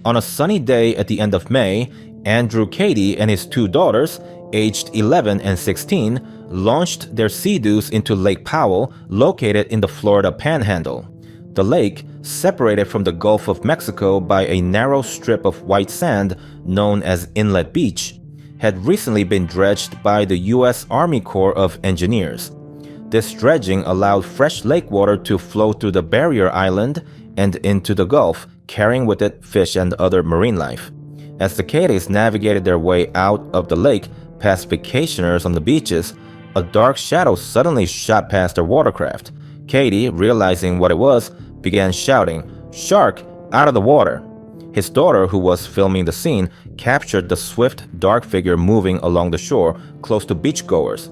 On a sunny day at the end of May, Andrew Cady and his two daughters, aged 11 and 16, launched their Sea-Doos into Lake Powell, located in the Florida Panhandle. The lake, separated from the Gulf of Mexico by a narrow strip of white sand known as Inlet Beach, had recently been dredged by the U.S. Army Corps of Engineers. This dredging allowed fresh lake water to flow through the barrier island and into the Gulf, carrying with it fish and other marine life. As the Cadys navigated their way out of the lake past vacationers on the beaches, a dark shadow suddenly shot past their watercraft. Cady, realizing what it was, began shouting, "Shark! Out of the water!" His daughter, who was filming the scene, captured the swift, dark figure moving along the shore close to beachgoers.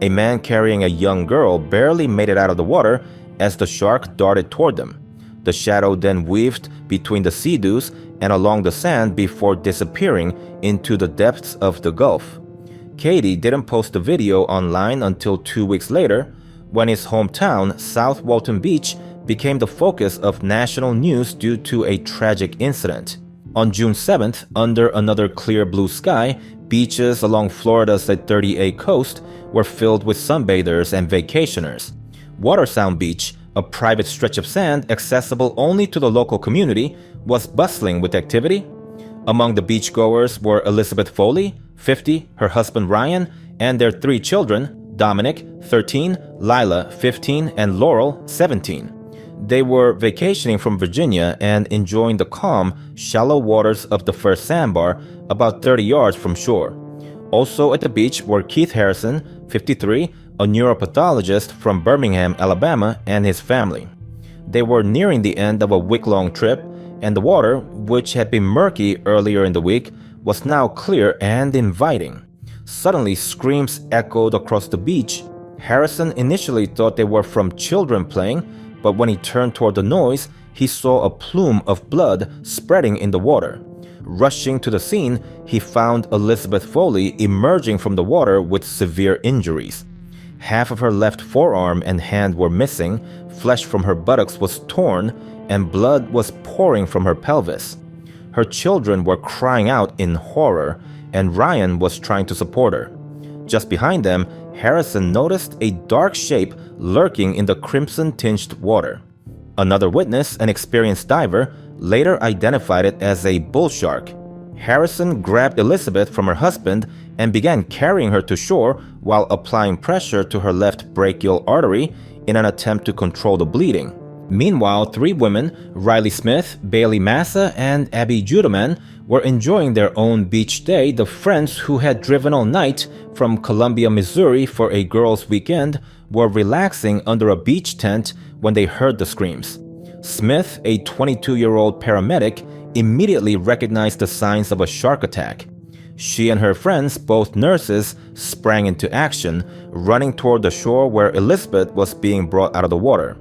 A man carrying a young girl barely made it out of the water as the shark darted toward them. The shadow then weaved between the Sea-Doos and along the sand before disappearing into the depths of the Gulf. Cady didn't post the video online until 2 weeks later, when his hometown, South Walton Beach, became the focus of national news due to a tragic incident. On June 7th, under another clear blue sky, beaches along Florida's 30A coast were filled with sunbathers and vacationers. Watersound Beach, a private stretch of sand accessible only to the local community, was bustling with activity. Among the beachgoers were Elizabeth Foley, 50, her husband Ryan, and their 3 children, Dominic, 13, Lila, 15, and Laurel, 17. They were vacationing from Virginia and enjoying the calm, shallow waters of the first sandbar about 30 yards from shore. Also at the beach were Keith Harrison, 53, a neuropathologist from Birmingham, Alabama, and his family. They were nearing the end of a week-long trip, and the water, which had been murky earlier in the week, was now clear and inviting. Suddenly, screams echoed across the beach. Harrison initially thought they were from children playing, but when he turned toward the noise, he saw a plume of blood spreading in the water. Rushing to the scene, he found Elizabeth Foley emerging from the water with severe injuries. Half of her left forearm and hand were missing, flesh from her buttocks was torn, and blood was pouring from her pelvis. Her children were crying out in horror, and Ryan was trying to support her. Just behind them, Harrison noticed a dark shape lurking in the crimson-tinged water. Another witness, an experienced diver, later identified it as a bull shark. Harrison grabbed Elizabeth from her husband and began carrying her to shore while applying pressure to her left brachial artery in an attempt to control the bleeding. Meanwhile, 3 women, Riley Smith, Bailey Massa, and Abby Judeman, were enjoying their own beach day. The friends who had driven all night from Columbia, Missouri for a girls' weekend were relaxing under a beach tent when they heard the screams. Smith, a 22-year-old paramedic, immediately recognized the signs of a shark attack. She and her friends, both nurses, sprang into action, running toward the shore where Elizabeth was being brought out of the water.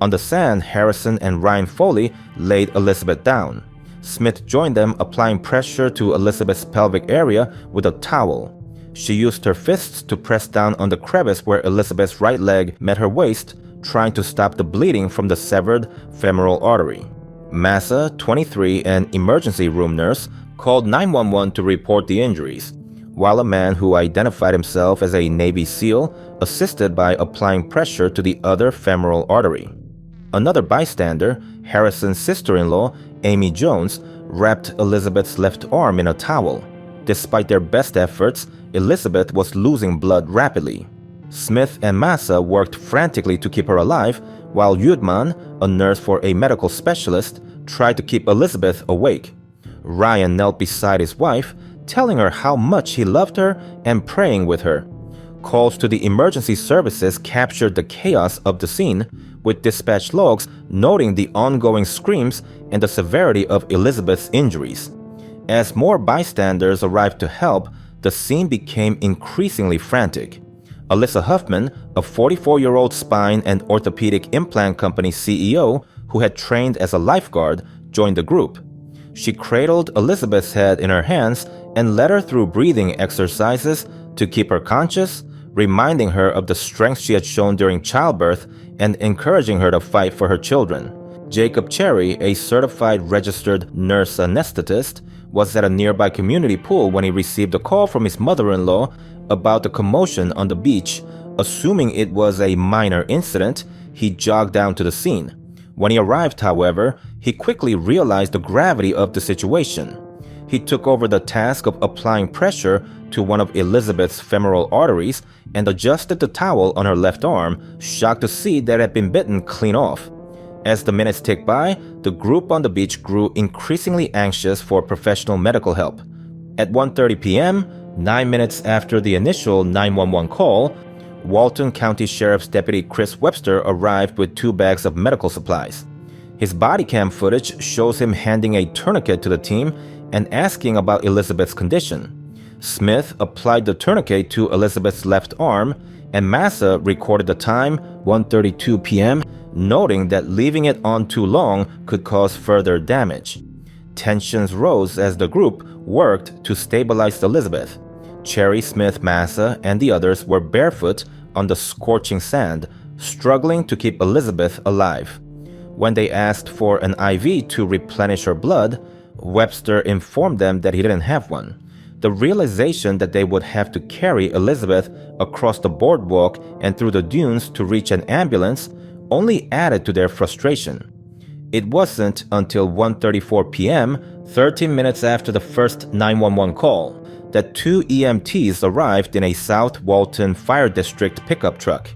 On the sand, Harrison and Ryan Foley laid Elizabeth down. Smith joined them, applying pressure to Elizabeth's pelvic area with a towel. She used her fists to press down on the crevice where Elizabeth's right leg met her waist, trying to stop the bleeding from the severed femoral artery. Massa, 23, an emergency room nurse, called 911 to report the injuries, while a man who identified himself as a Navy SEAL assisted by applying pressure to the other femoral artery. Another bystander, Harrison's sister-in-law, Amy Jones, wrapped Elizabeth's left arm in a towel. Despite their best efforts, Elizabeth was losing blood rapidly. Smith and Massa worked frantically to keep her alive, while Yudman, a nurse for a medical specialist, tried to keep Elizabeth awake. Ryan knelt beside his wife, telling her how much he loved her and praying with her. Calls to the emergency services captured the chaos of the scene, with dispatch logs noting the ongoing screams and the severity of Elizabeth's injuries. As more bystanders arrived to help, the scene became increasingly frantic. Alyssa Huffman, a 44-year-old spine and orthopedic implant company CEO who had trained as a lifeguard, joined the group. She cradled Elizabeth's head in her hands and led her through breathing exercises to keep her conscious, reminding her of the strength she had shown during childbirth and encouraging her to fight for her children. Jacob Cherry, a certified registered nurse anesthetist, was at a nearby community pool when he received a call from his mother-in-law about the commotion on the beach. Assuming it was a minor incident, he jogged down to the scene. When he arrived, however, he quickly realized the gravity of the situation. He took over the task of applying pressure to one of Elizabeth's femoral arteries and adjusted the towel on her left arm, shocked to see that it had been bitten clean off. As the minutes ticked by, the group on the beach grew increasingly anxious for professional medical help. At 1:30 p.m., 9 minutes after the initial 911 call, Walton County Sheriff's Deputy Chris Webster arrived with 2 bags of medical supplies. His body cam footage shows him handing a tourniquet to the team and asking about Elizabeth's condition. Smith applied the tourniquet to Elizabeth's left arm, and Massa recorded the time, 1:32 p.m., noting that leaving it on too long could cause further damage. Tensions rose as the group worked to stabilize Elizabeth. Cherry, Smith, Massa, and the others were barefoot on the scorching sand, struggling to keep Elizabeth alive. When they asked for an IV to replenish her blood, Webster informed them that he didn't have one. The realization that they would have to carry Elizabeth across the boardwalk and through the dunes to reach an ambulance only added to their frustration. It wasn't until 1:34 p.m., 13 minutes after the first 911 call, that 2 EMTs arrived in a South Walton Fire District pickup truck.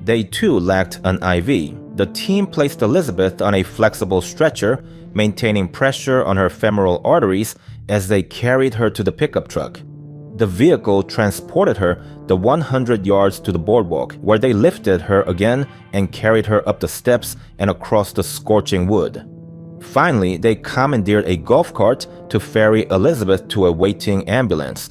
They too lacked an IV. The team placed Elizabeth on a flexible stretcher, maintaining pressure on her femoral arteries as they carried her to the pickup truck. The vehicle transported her the 100 yards to the boardwalk, where they lifted her again and carried her up the steps and across the scorching wood. Finally, they commandeered a golf cart to ferry Elizabeth to a waiting ambulance.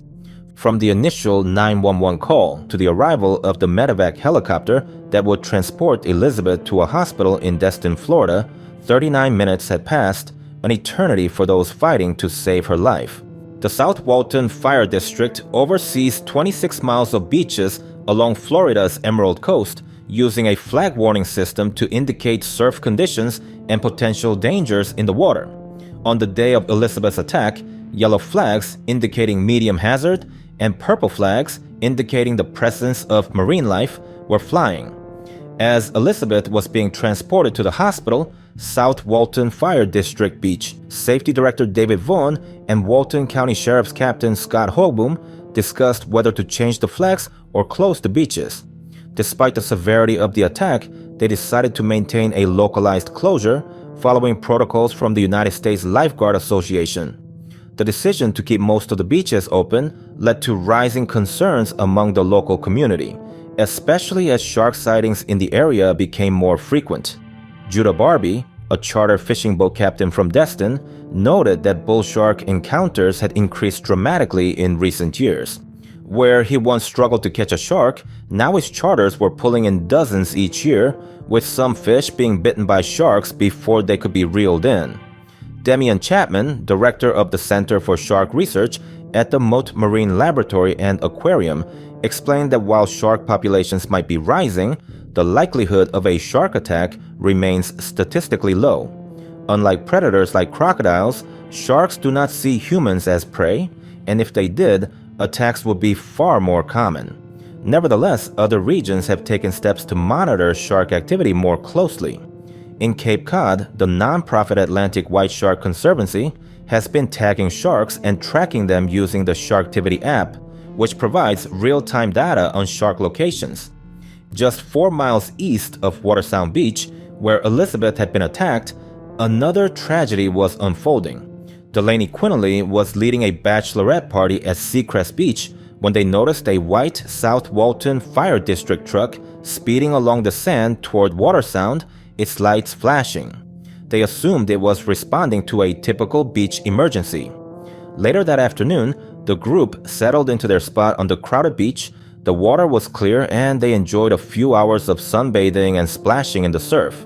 From the initial 911 call to the arrival of the medevac helicopter that would transport Elizabeth to a hospital in Destin, Florida, 39 minutes had passed, an eternity for those fighting to save her life. The South Walton Fire District oversees 26 miles of beaches along Florida's Emerald Coast, using a flag warning system to indicate surf conditions and potential dangers in the water. On the day of Elizabeth's attack, yellow flags indicating medium hazard and purple flags indicating the presence of marine life were flying. As Elizabeth was being transported to the hospital, South Walton Fire District Beach Safety Director David Vaughn and Walton County Sheriff's Captain Scott Hogboom discussed whether to change the flags or close the beaches. Despite the severity of the attack, they decided to maintain a localized closure, following protocols from the United States Lifeguard Association. The decision to keep most of the beaches open led to rising concerns among the local community, especially as shark sightings in the area became more frequent. Judah Barbie, a charter fishing boat captain from Destin, noted that bull shark encounters had increased dramatically in recent years. Where he once struggled to catch a shark, now his charters were pulling in dozens each year, with some fish being bitten by sharks before they could be reeled in. Demian Chapman, director of the Center for Shark Research at the Mote Marine Laboratory and Aquarium, explained that while shark populations might be rising, the likelihood of a shark attack remains statistically low. Unlike predators like crocodiles, sharks do not see humans as prey, and if they did, attacks would be far more common. Nevertheless, other regions have taken steps to monitor shark activity more closely. In Cape Cod, the nonprofit Atlantic White Shark Conservancy has been tagging sharks and tracking them using the Sharktivity app, which provides real-time data on shark locations. Just 4 miles east of Watersound Beach, where Elizabeth had been attacked, another tragedy was unfolding. Delaney Quinley was leading a bachelorette party at Seacrest Beach when they noticed a white South Walton Fire District truck speeding along the sand toward Watersound, its lights flashing. They assumed it was responding to a typical beach emergency. Later that afternoon, the group settled into their spot on the crowded beach. The water was clear and they enjoyed a few hours of sunbathing and splashing in the surf.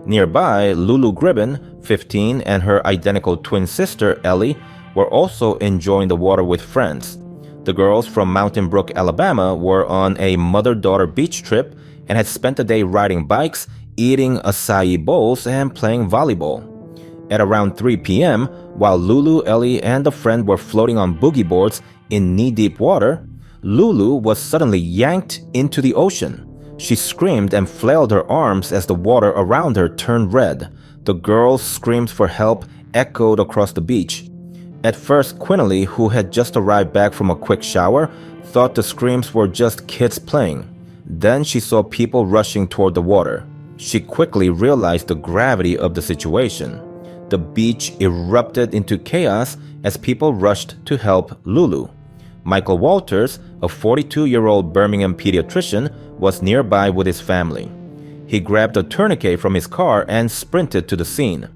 Nearby, Lulu Gribbin, 15, and her identical twin sister, Ellie, were also enjoying the water with friends. The girls from Mountain Brook, Alabama were on a mother-daughter beach trip and had spent the day riding bikes, eating acai bowls and playing volleyball. At around 3 p.m., while Lulu, Ellie, and a friend were floating on boogie boards in knee-deep water, Lulu was suddenly yanked into the ocean. She screamed and flailed her arms as the water around her turned red. The girls' screams for help echoed across the beach. At first, Quinley, who had just arrived back from a quick shower, thought the screams were just kids playing. Then she saw people rushing toward the water. She quickly realized the gravity of the situation. The beach erupted into chaos as people rushed to help Lulu. Michael Walters, a 42-year-old Birmingham pediatrician, was nearby with his family. He grabbed a tourniquet from his car and sprinted to the scene.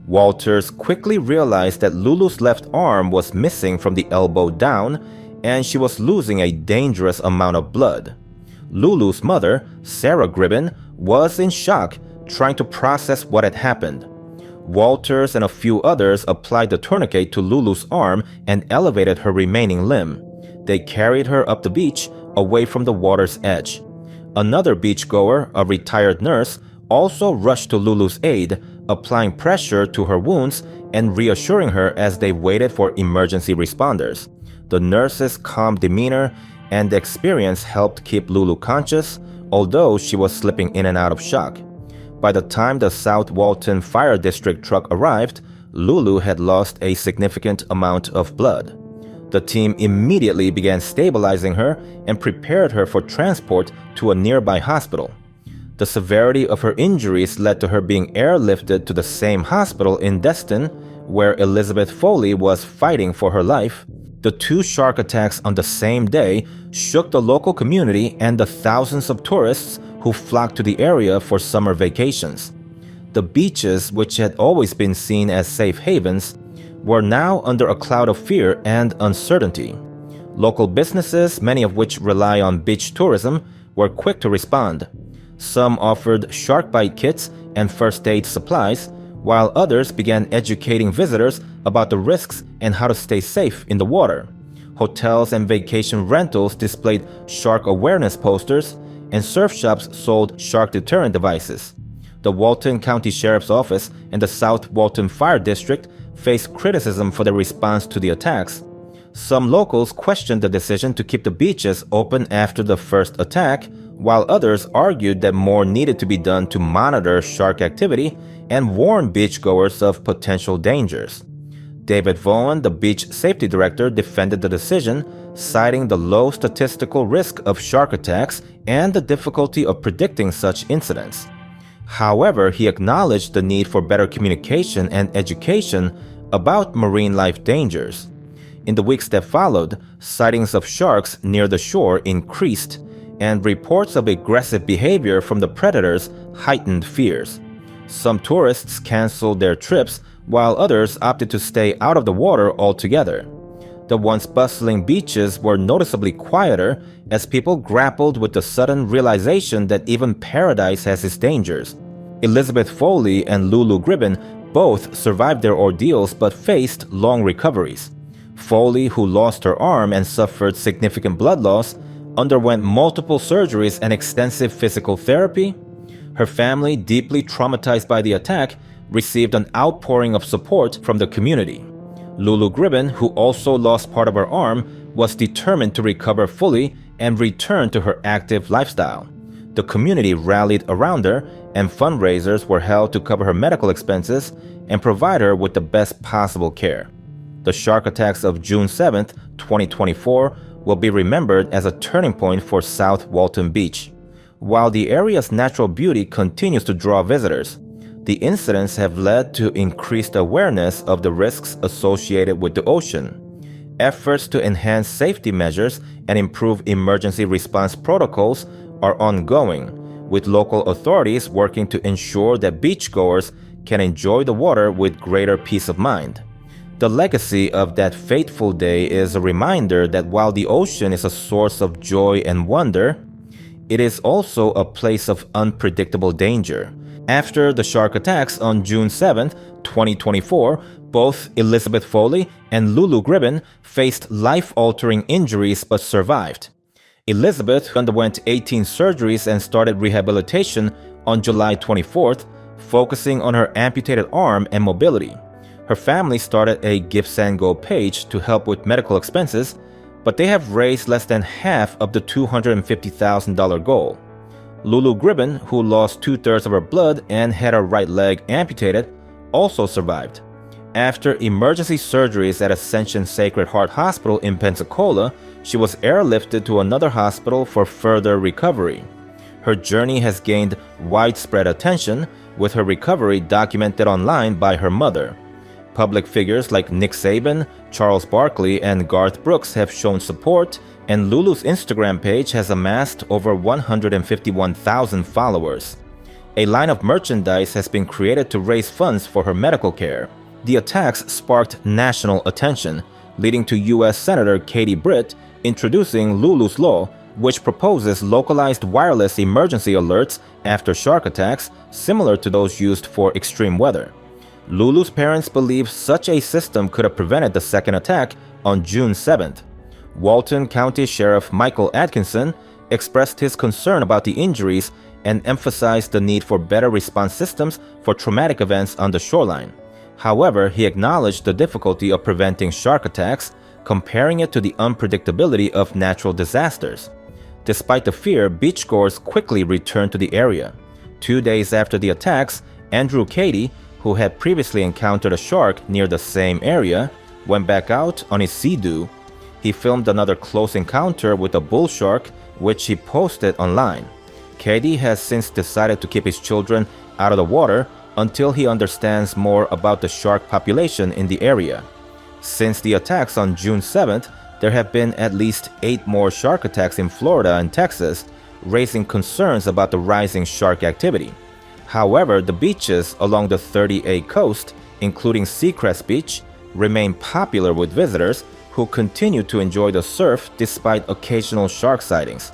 Walters quickly realized that Lulu's left arm was missing from the elbow down, and she was losing a dangerous amount of blood. Lulu's mother, Sarah Gribbin, was in shock, trying to process what had happened. Walters and a few others applied the tourniquet to Lulu's arm and elevated her remaining limb. They carried her up the beach, away from the water's edge. Another beachgoer, a retired nurse, also rushed to Lulu's aid, applying pressure to her wounds and reassuring her as they waited for emergency responders. The nurse's calm demeanor and experience helped keep Lulu conscious, although she was slipping in and out of shock. By the time the South Walton Fire District truck arrived, Lulu had lost a significant amount of blood. The team immediately began stabilizing her and prepared her for transport to a nearby hospital. The severity of her injuries led to her being airlifted to the same hospital in Destin, where Elizabeth Foley was fighting for her life. The two shark attacks on the same day shook the local community and the thousands of tourists who flocked to the area for summer vacations. The beaches, which had always been seen as safe havens, were now under a cloud of fear and uncertainty. Local businesses, many of which rely on beach tourism, were quick to respond. Some offered shark bite kits and first aid supplies, while others began educating visitors about the risks and how to stay safe in the water. Hotels and vacation rentals displayed shark awareness posters, and surf shops sold shark deterrent devices. The Walton County Sheriff's Office and the South Walton Fire District faced criticism for their response to the attacks. Some locals questioned the decision to keep the beaches open after the first attack, while others argued that more needed to be done to monitor shark activity and warn beachgoers of potential dangers. David Vaughan, the beach safety director, defended the decision, citing the low statistical risk of shark attacks and the difficulty of predicting such incidents. However, he acknowledged the need for better communication and education about marine life dangers. In the weeks that followed, sightings of sharks near the shore increased, and reports of aggressive behavior from the predators heightened fears. Some tourists canceled their trips, while others opted to stay out of the water altogether. The once bustling beaches were noticeably quieter as people grappled with the sudden realization that even paradise has its dangers. Elizabeth Foley and Lulu Gribbin both survived their ordeals but faced long recoveries. Foley, who lost her arm and suffered significant blood loss, underwent multiple surgeries and extensive physical therapy. Her family, deeply traumatized by the attack, received an outpouring of support from the community. Lulu Gribbin, who also lost part of her arm, was determined to recover fully and return to her active lifestyle. The community rallied around her, and fundraisers were held to cover her medical expenses and provide her with the best possible care. The shark attacks of June 7, 2024 will be remembered as a turning point for South Walton Beach. While the area's natural beauty continues to draw visitors, the incidents have led to increased awareness of the risks associated with the ocean. Efforts to enhance safety measures and improve emergency response protocols are ongoing, with local authorities working to ensure that beachgoers can enjoy the water with greater peace of mind. The legacy of that fateful day is a reminder that while the ocean is a source of joy and wonder, it is also a place of unpredictable danger. After the shark attacks on June 7, 2024, both Elizabeth Foley and Lulu Gribbin faced life-altering injuries but survived. Elizabeth underwent 18 surgeries and started rehabilitation on July 24th, focusing on her amputated arm and mobility. Her family started a GiveSendGo page to help with medical expenses, but they have raised less than half of the $250,000 goal. Lulu Gribbin, who lost 2/3 of her blood and had her right leg amputated, also survived. After emergency surgeries at Ascension Sacred Heart Hospital in Pensacola, she was airlifted to another hospital for further recovery. Her journey has gained widespread attention, with her recovery documented online by her mother. Public figures like Nick Saban, Charles Barkley, and Garth Brooks have shown support, and Lulu's Instagram page has amassed over 151,000 followers. A line of merchandise has been created to raise funds for her medical care. The attacks sparked national attention, leading to U.S. Senator Katie Britt introducing Lulu's Law, which proposes localized wireless emergency alerts after shark attacks, similar to those used for extreme weather. Lulu's parents believe such a system could have prevented the second attack on June 7th. Walton County Sheriff Michael Atkinson expressed his concern about the injuries and emphasized the need for better response systems for traumatic events on the shoreline. However, he acknowledged the difficulty of preventing shark attacks, comparing it to the unpredictability of natural disasters. Despite the fear, beachgoers quickly returned to the area. 2 days after the attacks, Andrew Cady, who had previously encountered a shark near the same area, went back out on his sea-doo. He filmed another close encounter with a bull shark, which he posted online. Cady has since decided to keep his children out of the water until he understands more about the shark population in the area. Since the attacks on June 7th, there have been at least 8 more shark attacks in Florida and Texas, raising concerns about the rising shark activity. However, the beaches along the 30A coast, including Seacrest Beach, remain popular with visitors who continue to enjoy the surf despite occasional shark sightings.